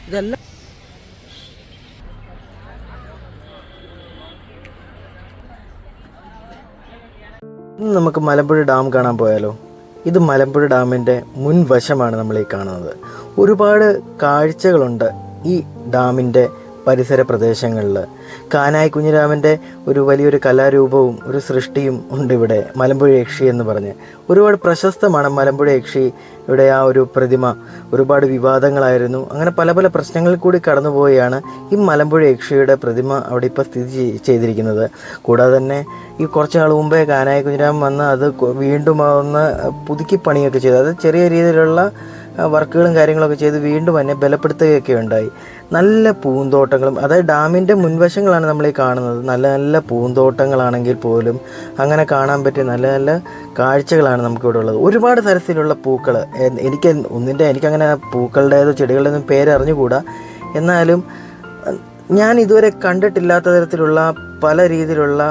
ഇതെല്ലാം ഇന്ന് നമുക്ക് മലമ്പുഴ ഡാം കാണാൻ പോയാലോ? ഇത് മലമ്പുഴ ഡാമിൻ്റെ മുൻവശമാണ് നമ്മൾ ഈ കാണുന്നത്. ഒരുപാട് കാഴ്ചകളുണ്ട് ഈ ഡാമിൻ്റെ പരിസര പ്രദേശങ്ങളിൽ. കാനായി കുഞ്ഞിരാമൻ്റെ ഒരു വലിയൊരു കലാരൂപവും ഒരു സൃഷ്ടിയും ഉണ്ട് ഇവിടെ, മലമ്പുഴ യക്ഷി എന്ന് പറഞ്ഞ്. ഒരുപാട് പ്രശസ്തമാണ് മലമ്പുഴ യക്ഷിയുടെ ആ ഒരു പ്രതിമ. ഒരുപാട് വിവാദങ്ങളായിരുന്നു. അങ്ങനെ പല പല പ്രശ്നങ്ങളിൽ കൂടി കടന്നുപോയാണ് ഈ മലമ്പുഴ യക്ഷിയുടെ പ്രതിമ അവിടെ ഇപ്പോൾ സ്ഥിതി ചെയ്തിരിക്കുന്നത്. കൂടാതെ തന്നെ ഈ കുറച്ച് നാൾ മുമ്പേ കാനായി കുഞ്ഞിരാമൻ വന്ന് അത് വീണ്ടും ഒന്ന് പുതുക്കി പണിയൊക്കെ ചെയ്തു. അത് ചെറിയ രീതിയിലുള്ള വർക്കുകളും കാര്യങ്ങളൊക്കെ ചെയ്ത് വീണ്ടും തന്നെ ബലപ്പെടുത്തുകയൊക്കെ ഉണ്ടായി. നല്ല പൂന്തോട്ടങ്ങളും, അതായത് ഡാമിൻ്റെ മുൻവശങ്ങളാണ് നമ്മൾ ഈ കാണുന്നത്. നല്ല നല്ല പൂന്തോട്ടങ്ങളാണെങ്കിൽ പോലും അങ്ങനെ കാണാൻ പറ്റിയ നല്ല നല്ല കാഴ്ചകളാണ് നമുക്കിവിടെ ഉള്ളത്. ഒരുപാട് തരത്തിലുള്ള പൂക്കൾ. എനിക്കങ്ങനെ പൂക്കളുടേതോ ചെടികളുടെയൊന്നും പേരറിഞ്ഞുകൂടാ. എന്നാലും ഞാൻ ഇതുവരെ കണ്ടിട്ടില്ലാത്ത തരത്തിലുള്ള പല രീതിയിലുള്ള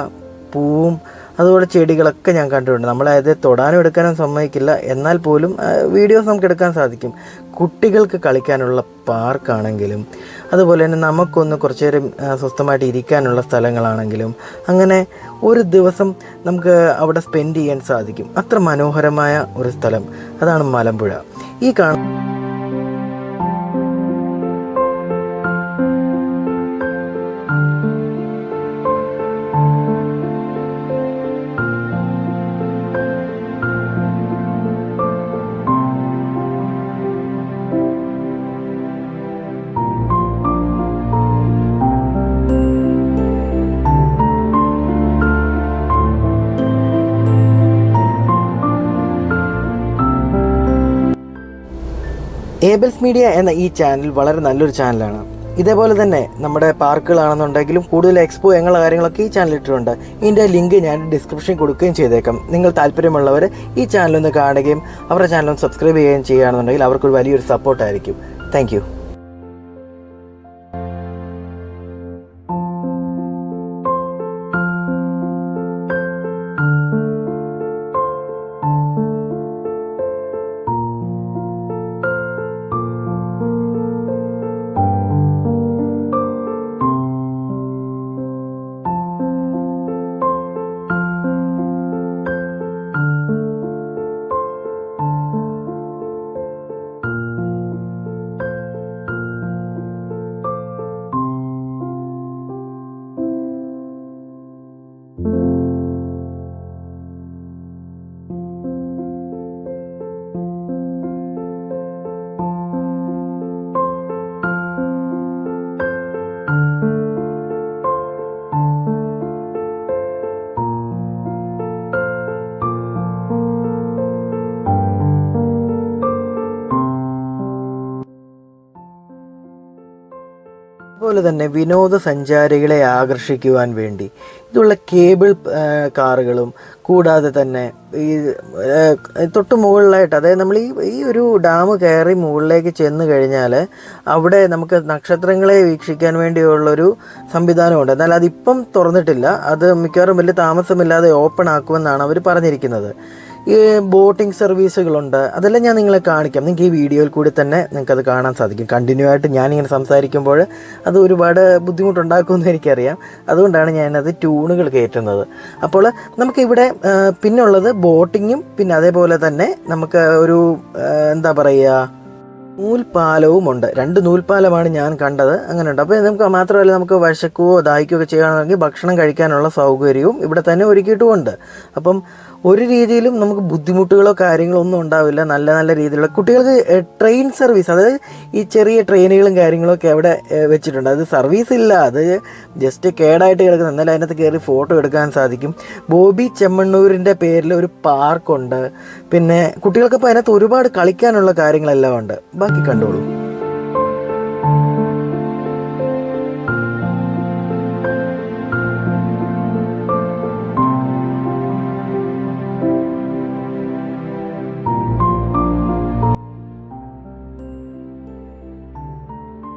പൂവും അതുപോലെ ചെടികളൊക്കെ ഞാൻ കണ്ടിട്ടുണ്ട്. നമ്മളത് തൊടാനും എടുക്കാനും സമ്മതിക്കില്ല. എന്നാൽ പോലും വീഡിയോസ് നമുക്ക് എടുക്കാൻ സാധിക്കും. കുട്ടികൾക്ക് കളിക്കാനുള്ള പാർക്കാണെങ്കിലും അതുപോലെ തന്നെ നമുക്കൊന്ന് കുറച്ച് നേരം സ്വസ്ഥമായിട്ട് ഇരിക്കാനുള്ള സ്ഥലങ്ങളാണെങ്കിലും അങ്ങനെ ഒരു ദിവസം നമുക്ക് അവിടെ സ്പെൻഡ് ചെയ്യാൻ സാധിക്കും. അത്ര മനോഹരമായ ഒരു സ്ഥലം അതാണ് മലമ്പുഴ. ഈ ഏബൽസ് മീഡിയ എന്ന ഈ ചാനൽ വളരെ നല്ലൊരു ചാനലാണ്. ഇതേപോലെ തന്നെ നമ്മുടെ പാർക്കുകളാണെന്നുണ്ടെങ്കിലും കൂടുതൽ എക്സ്പോ എന്നുള്ള കാര്യങ്ങളൊക്കെ ഈ ചാനൽ ഇട്ടിട്ടുണ്ട്. ഇതിൻ്റെ ലിങ്ക് ഞാൻ ഡിസ്ക്രിപ്ഷനിൽ കൊടുക്കുകയും ചെയ്തേക്കാം. നിങ്ങൾ താല്പര്യമുള്ളവർ ഈ ചാനലൊന്ന് കാണുകയും അവരുടെ ചാനലൊന്ന് സബ്സ്ക്രൈബ് ചെയ്യുകയും ചെയ്യുകയാണെന്നുണ്ടെങ്കിൽ അവർക്കൊരു വലിയൊരു സപ്പോർട്ടായിരിക്കും. Thank you. അതുപോലെ തന്നെ വിനോദസഞ്ചാരികളെ ആകർഷിക്കുവാൻ വേണ്ടി ഇതുള്ള കേബിൾ കാറുകളും കൂടാതെ തന്നെ ഈ തൊട്ട് മുകളിലായിട്ട്, അതായത് നമ്മൾ ഈ ഒരു ഡാം കയറി മുകളിലേക്ക് ചെന്ന് കഴിഞ്ഞാൽ അവിടെ നമുക്ക് നക്ഷത്രങ്ങളെ വീക്ഷിക്കാൻ വേണ്ടിയുള്ളൊരു സംവിധാനമുണ്ട്. എന്നാൽ അതിപ്പം തുറന്നിട്ടില്ല. അത് മിക്കവാറും വലിയ താമസമില്ലാതെ ഓപ്പൺ ആക്കുമെന്നാണ് അവർ പറഞ്ഞിരിക്കുന്നത്. ഈ ബോട്ടിംഗ് സർവീസുകളുണ്ട്. അതെല്ലാം ഞാൻ നിങ്ങളെ കാണിക്കാം. നിങ്ങൾക്ക് ഈ വീഡിയോയിൽ കൂടി തന്നെ നിങ്ങൾക്കത് കാണാൻ സാധിക്കും. കണ്ടിന്യൂ ആയിട്ട് ഞാനിങ്ങനെ സംസാരിക്കുമ്പോൾ അത് ഒരുപാട് ബുദ്ധിമുട്ടുണ്ടാക്കുമെന്ന് എനിക്കറിയാം. അതുകൊണ്ടാണ് ഞാനത് ട്യൂണുകൾ കയറ്റുന്നത്. അപ്പോൾ നമുക്കിവിടെ പിന്നുള്ളത് ബോട്ടിങ്ങും പിന്നെ അതേപോലെ തന്നെ നമുക്ക് ഒരു എന്താ പറയുക, നൂൽപ്പാലവും ഉണ്ട്. 2 നൂൽപ്പാലമാണ് ഞാൻ കണ്ടത്. അങ്ങനെയുണ്ട്. അപ്പോൾ നമുക്ക് മാത്രമല്ല, നമുക്ക് വിശക്കുകയോ ദാഹിക്കുകയോ ഒക്കെ ചെയ്യുകയാണെങ്കിൽ ഭക്ഷണം കഴിക്കാനുള്ള സൗകര്യവും ഇവിടെ തന്നെ ഒരുക്കിയിട്ടുമുണ്ട്. അപ്പം ഒരു രീതിയിലും നമുക്ക് ബുദ്ധിമുട്ടുകളോ കാര്യങ്ങളോ ഒന്നും ഉണ്ടാവില്ല. നല്ല നല്ല രീതിയിലുള്ള കുട്ടികൾക്ക് ട്രെയിൻ സർവീസ്, അതായത് ഈ ചെറിയ ട്രെയിനുകളും കാര്യങ്ങളൊക്കെ അവിടെ വെച്ചിട്ടുണ്ട്. അത് സർവീസ് ഇല്ല, അത് ജസ്റ്റ് കേടായിട്ട് കിടക്കുന്നത്. എന്നാലും അതിനകത്ത് കയറി ഫോട്ടോ എടുക്കാൻ സാധിക്കും. ബോബി ചെമ്മണ്ണൂരിൻ്റെ പേരിൽ ഒരു പാർക്കുണ്ട്. പിന്നെ കുട്ടികൾക്കിപ്പോൾ അതിനകത്ത് ഒരുപാട് കളിക്കാനുള്ള കാര്യങ്ങളെല്ലാം ഉണ്ട്. ബാക്കി കണ്ടോളൂ.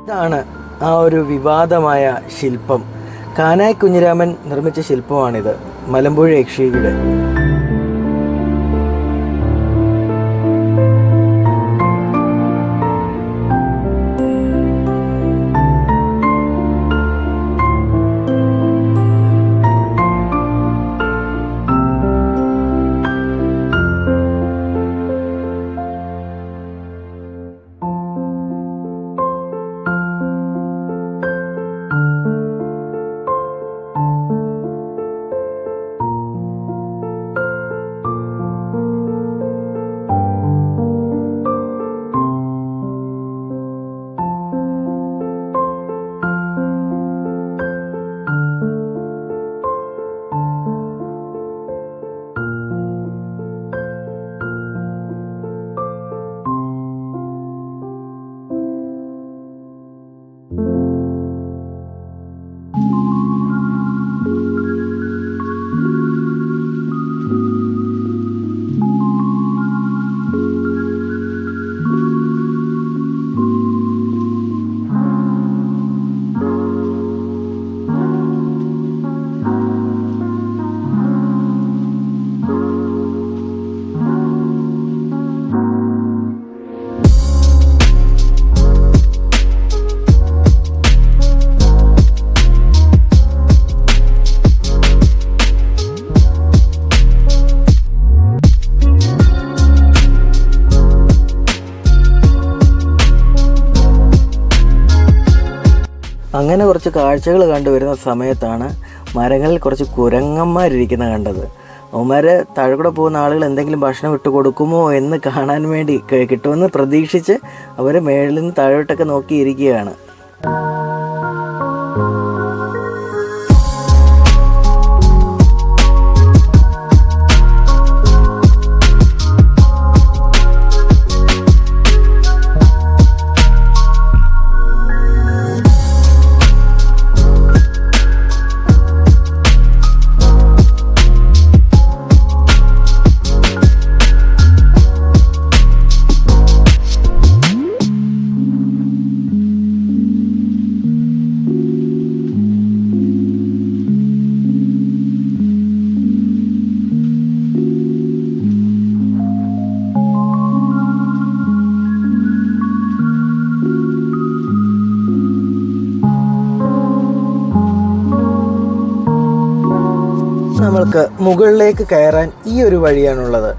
ഇതാണ് ആ ഒരു വിവാദമായ ശില്പം. കാനായി കുഞ്ഞിരാമൻ നിർമ്മിച്ച ശില്പമാണിത്, മലമ്പുഴ യക്ഷിയുടെ. അങ്ങനെ കുറച്ച് കാഴ്ചകൾ കണ്ടുവരുന്ന സമയത്താണ് മരങ്ങളിൽ കുറച്ച് കുരങ്ങന്മാരിരിക്കുന്നത് കണ്ടത്. അവന്മാർ താഴെ കൂടെ പോകുന്ന ആളുകൾ എന്തെങ്കിലും ഭക്ഷണം ഇട്ട് കൊടുക്കുമോ എന്ന് കാണാൻ വേണ്ടി, കിട്ടുമെന്ന് പ്രതീക്ഷിച്ച് അവർ മേളിൽ നിന്ന് താഴോട്ടൊക്കെ നോക്കിയിരിക്കുകയാണ്. നമ്മൾക്ക് മുകളിലേക്ക് കയറാൻ ഈ ഒരു വഴിയാണുള്ളത്.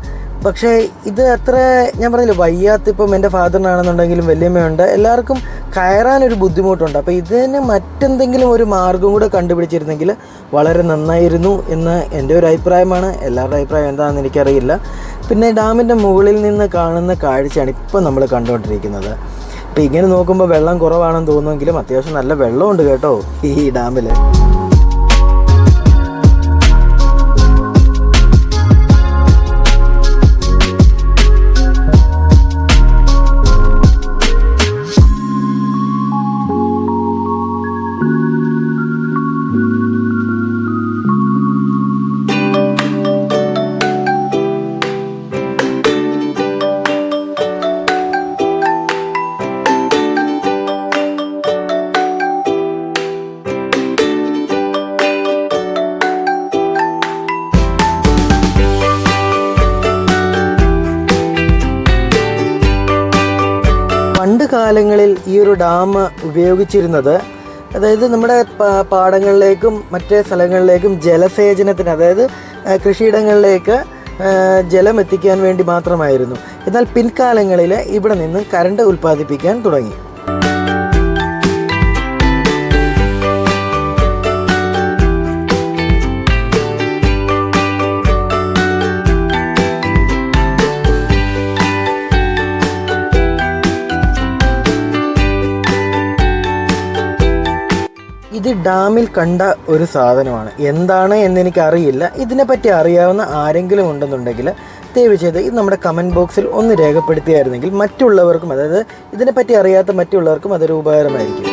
പക്ഷേ ഇത് അത്ര, ഞാൻ പറഞ്ഞില്ല, വയ്യാത്ത ഇപ്പം എൻ്റെ ഫാദറിനാണെന്നുണ്ടെങ്കിലും വല്യമ്മയുണ്ട്, എല്ലാവർക്കും കയറാനൊരു ബുദ്ധിമുട്ടുണ്ട്. അപ്പോൾ ഇതിന് മറ്റെന്തെങ്കിലും ഒരു മാർഗം കൂടെ കണ്ടുപിടിച്ചിരുന്നെങ്കിൽ വളരെ നന്നായിരുന്നു എന്ന് എൻ്റെ ഒരു അഭിപ്രായമാണ്. എല്ലാവരുടെ അഭിപ്രായം എന്താണെന്ന് എനിക്കറിയില്ല. പിന്നെ ഡാമിൻ്റെ മുകളിൽ നിന്ന് കാണുന്ന കാഴ്ചയാണ് ഇപ്പം നമ്മൾ കണ്ടുകൊണ്ടിരിക്കുന്നത്. അപ്പോൾ ഇങ്ങനെ നോക്കുമ്പോൾ വെള്ളം കുറവാണെന്ന് തോന്നുമെങ്കിലും അത്യാവശ്യം നല്ല വെള്ളമുണ്ട് കേട്ടോ ഈ ഡാമിൽ. പണ്ട് കാലങ്ങളിൽ ഈ ഒരു ഡാം ഉപയോഗിച്ചിരുന്നത്, അതായത് നമ്മുടെ പാടങ്ങളിലേക്കും മറ്റേ സ്ഥലങ്ങളിലേക്കും ജലസേചനത്തിന്, അതായത് കൃഷിയിടങ്ങളിലേക്ക് ജലം എത്തിക്കാൻ വേണ്ടി മാത്രമായിരുന്നു. എന്നാൽ പിൻകാലങ്ങളിൽ ഇവിടെ നിന്ന് കറണ്ട് ഉൽപ്പാദിപ്പിക്കാൻ തുടങ്ങി. ഇത് ഡാമിൽ കണ്ട ഒരു സാധനമാണ്, എന്താണ് എന്നെനിക്കറിയില്ല. ഇതിനെപ്പറ്റി അറിയാവുന്ന ആരെങ്കിലും ഉണ്ടെന്നുണ്ടെങ്കിൽ ദയവ് ചെയ്ത് ഇത് നമ്മുടെ കമൻറ്റ് ബോക്സിൽ ഒന്ന് രേഖപ്പെടുത്തിയായിരുന്നെങ്കിൽ മറ്റുള്ളവർക്കും, അതായത് ഇതിനെപ്പറ്റി അറിയാത്ത മറ്റുള്ളവർക്കും അതൊരു ഉപകാരമായിരിക്കും.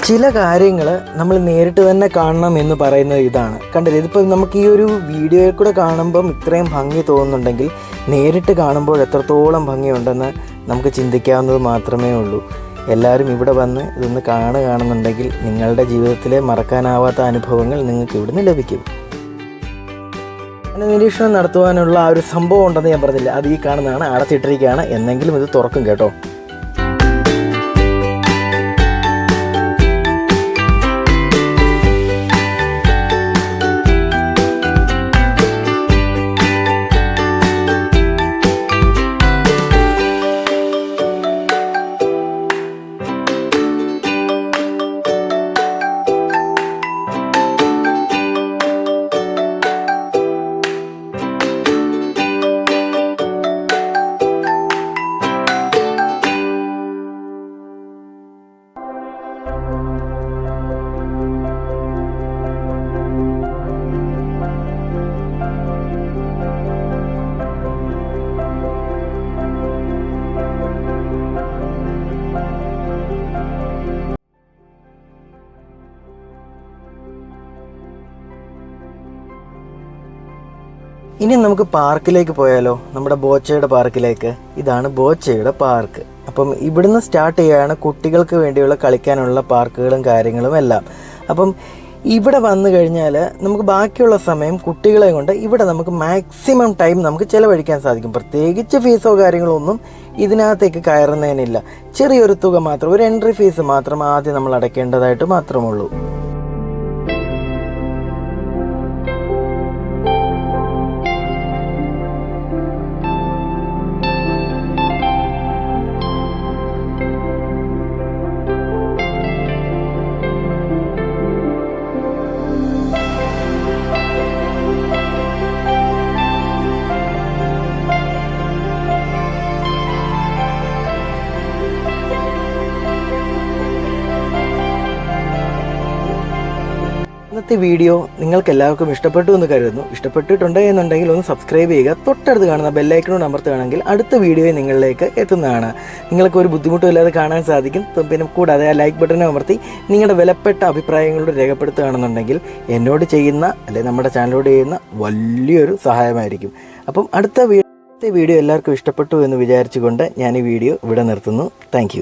ചില കാര്യങ്ങൾ നമ്മൾ നേരിട്ട് തന്നെ കാണണം എന്ന് പറയുന്നത് ഇതാണ്. കണ്ടില്ലേ, ഇതിപ്പോൾ നമുക്ക് ഈ ഒരു വീഡിയോയിൽ കൂടെ കാണുമ്പം ഇത്രയും ഭംഗി തോന്നുന്നുണ്ടെങ്കിൽ നേരിട്ട് കാണുമ്പോൾ എത്രത്തോളം ഭംഗിയുണ്ടെന്ന് നമുക്ക് ചിന്തിക്കാവുന്നത് മാത്രമേ ഉള്ളൂ. എല്ലാവരും ഇവിടെ വന്ന് ഇതൊന്ന് കാണുകയാണെന്നുണ്ടെങ്കിൽ നിങ്ങളുടെ ജീവിതത്തിലെ മറക്കാനാവാത്ത അനുഭവങ്ങൾ നിങ്ങൾക്ക് ഇവിടുന്ന് ലഭിക്കും. നിരീക്ഷണം നടത്തുവാനുള്ള ആ ഒരു സംഭവം ഉണ്ടെന്ന് ഞാൻ പറഞ്ഞില്ല, അത് ഈ കാണുന്നതാണ്, അടച്ചിട്ടിരിക്കുകയാണ്. എന്നെങ്കിലും ഇത് തുറക്കും കേട്ടോ. ഇനി നമുക്ക് പാർക്കിലേക്ക് പോയാലോ, നമ്മുടെ ബോച്ചയുടെ പാർക്കിലേക്ക്. ഇതാണ് ബോച്ചയുടെ പാർക്ക്. അപ്പം ഇവിടുന്ന് സ്റ്റാർട്ട് ചെയ്യുകയാണ് കുട്ടികൾക്ക് വേണ്ടിയുള്ള കളിക്കാനുള്ള പാർക്കുകളും കാര്യങ്ങളും എല്ലാം. അപ്പം ഇവിടെ വന്നു കഴിഞ്ഞാൽ നമുക്ക് ബാക്കിയുള്ള സമയം കുട്ടികളെ കൊണ്ട് ഇവിടെ നമുക്ക് മാക്സിമം ടൈം നമുക്ക് ചിലവഴിക്കാൻ സാധിക്കും. പ്രത്യേകിച്ച് ഫീസോ കാര്യങ്ങളോ ഒന്നും ഇതിനകത്തേക്ക് കയറുന്നതിനില്ല. ചെറിയൊരു തുക മാത്രം, ഒരു എൻട്രി ഫീസ് മാത്രം ആദ്യം നമ്മൾ അടയ്ക്കേണ്ടതായിട്ട് മാത്രമുള്ളൂ. ഇന്നത്തെ വീഡിയോ നിങ്ങൾക്ക് എല്ലാവർക്കും ഇഷ്ടപ്പെട്ടു എന്ന് കരുതുന്നു. ഇഷ്ടപ്പെട്ടിട്ടുണ്ട് എന്നുണ്ടെങ്കിൽ ഒന്ന് സബ്സ്ക്രൈബ് ചെയ്യുക. തൊട്ടടുത്ത് കാണുന്ന ബെല്ലൈക്കണോട് അമർത്തുകയാണെങ്കിൽ അടുത്ത വീഡിയോ നിങ്ങളിലേക്ക് എത്തുന്നതാണ്. നിങ്ങൾക്ക് ഒരു ബുദ്ധിമുട്ടും ഇല്ലാതെ കാണാൻ സാധിക്കും. പിന്നെ കൂടാതെ ആ ലൈക്ക് ബട്ടനെ അമർത്തി നിങ്ങളുടെ വിലപ്പെട്ട അഭിപ്രായങ്ങളോട് രേഖപ്പെടുത്തുകയാണെന്നുണ്ടെങ്കിൽ എന്നോട് ചെയ്യുന്ന അല്ലെങ്കിൽ നമ്മുടെ ചാനലോട് ചെയ്യുന്ന വലിയൊരു സഹായമായിരിക്കും. അപ്പം അടുത്ത വീഡിയോ എല്ലാവർക്കും ഇഷ്ടപ്പെട്ടു എന്ന് വിചാരിച്ചുകൊണ്ട് ഞാൻ ഈ വീഡിയോ ഇവിടെ നിർത്തുന്നു. താങ്ക്